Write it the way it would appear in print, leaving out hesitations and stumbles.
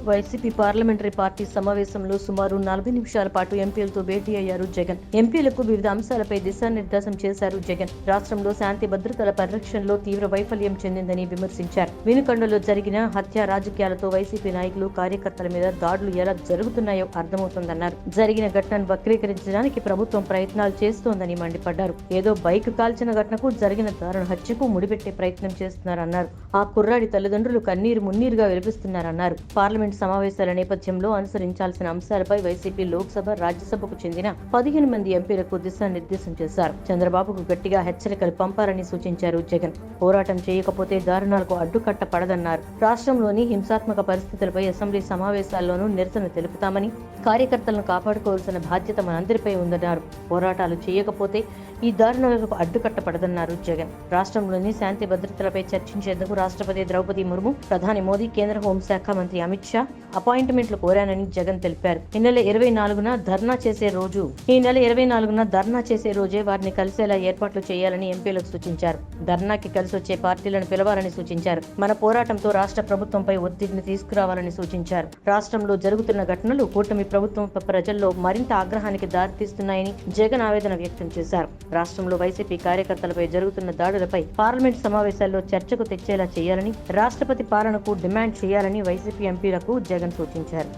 YCP parliamentary party సమావేశంలో సుమారు 40 నిమిషాల పాటు ఎంపీలతో భేటీ అయ్యారు జగన్. ఎంపీలకు వివిధ అంశాలపై దిశానిర్దేశం చేశారు జగన్. రాష్ట్రంలో శాంతి భద్రతల పరిరక్షణలో తీవ్ర వైఫల్యం చెందిందని విమర్శించారు. వినుకొండలో జరిగిన హత్య రాజకీయాలతో వైసీపీ నాయకులు, కార్యకర్తల మీద దాడులు ఎలా జరుగుతున్నాయో అర్థమవుతోందన్నారు. జరిగిన ఘటనను వక్రీకరించడానికి ప్రభుత్వం ప్రయత్నాలు చేస్తోందని మండిపడ్డారు. ఏదో బైక్ కాల్చిన ఘటనకు జరిగిన దారుణ హత్యకు ముడిపెట్టే ప్రయత్నం చేస్తున్నారన్నారు. ఆ కుర్రాడి తల్లిదండ్రులు కన్నీరు మున్నీరుగా విలపిస్తున్నారన్నారు. పార్లమెంట్ సమావేశాల నేపథ్యంలో అనుసరించాల్సిన అంశాలపై వైసీపీ లోక్సభ, రాజ్యసభకు చెందిన 15 మంది ఎంపీలకు దిశానిర్దేశం చేశారు. చంద్రబాబుకు గట్టిగా హెచ్చరికలు పంపాలని సూచించారు జగన్. పోరాటం చేయకపోతే దారుణాలకు అడ్డుకట్ట పడదన్నారు. రాష్ట్రంలోని హింసాత్మక పరిస్థితులపై అసెంబ్లీ సమావేశాల్లోనూ నిరసన తెలుపుతామని, కార్యకర్తలను కాపాడుకోవాల్సిన బాధ్యత మనందరిపై ఉందన్నారు. పోరాటాలు చేయకపోతే ఈ దారుణాలకు అడ్డుకట్ట పడదన్నారు జగన్. రాష్ట్రంలోని శాంతి భద్రతలపై చర్చించేందుకు రాష్ట్రపతి ద్రౌపది ముర్ము, ప్రధాని మోదీ, కేంద్ర హోంశాఖ మంత్రి అమిత్ షా అపాయింట్మెంట్లు కోరానని జగన్ తెలిపారు. ఈ నెల 24న ధర్నా చేసే రోజే వారిని కలిసేలా ఏర్పాట్లు చేయాలని ఎంపీలకు సూచించారు. ధర్నాకి కలిసి వచ్చే పార్టీలను పిలవాలని సూచించారు. మన పోరాటంతో రాష్ట్ర ప్రభుత్వంపై ఒత్తిడిని తీసుకురావాలని సూచించారు. రాష్ట్రంలో జరుగుతున్న ఘటనలు కూటమి ప్రభుత్వం ప్రజల్లో మరింత ఆగ్రహానికి దారితీస్తున్నాయని జగన్ ఆవేదన వ్యక్తం చేశారు. రాష్ట్రంలో వైసీపీ కార్యకర్తలపై జరుగుతున్న దాడులపై పార్లమెంట్ సమావేశాల్లో చర్చకు తెచ్చేలా చేయాలని, రాష్ట్రపతి పాలనకు డిమాండ్ చేయాలని వైసీపీ ఎంపీలకు జగన్ సూచించారు.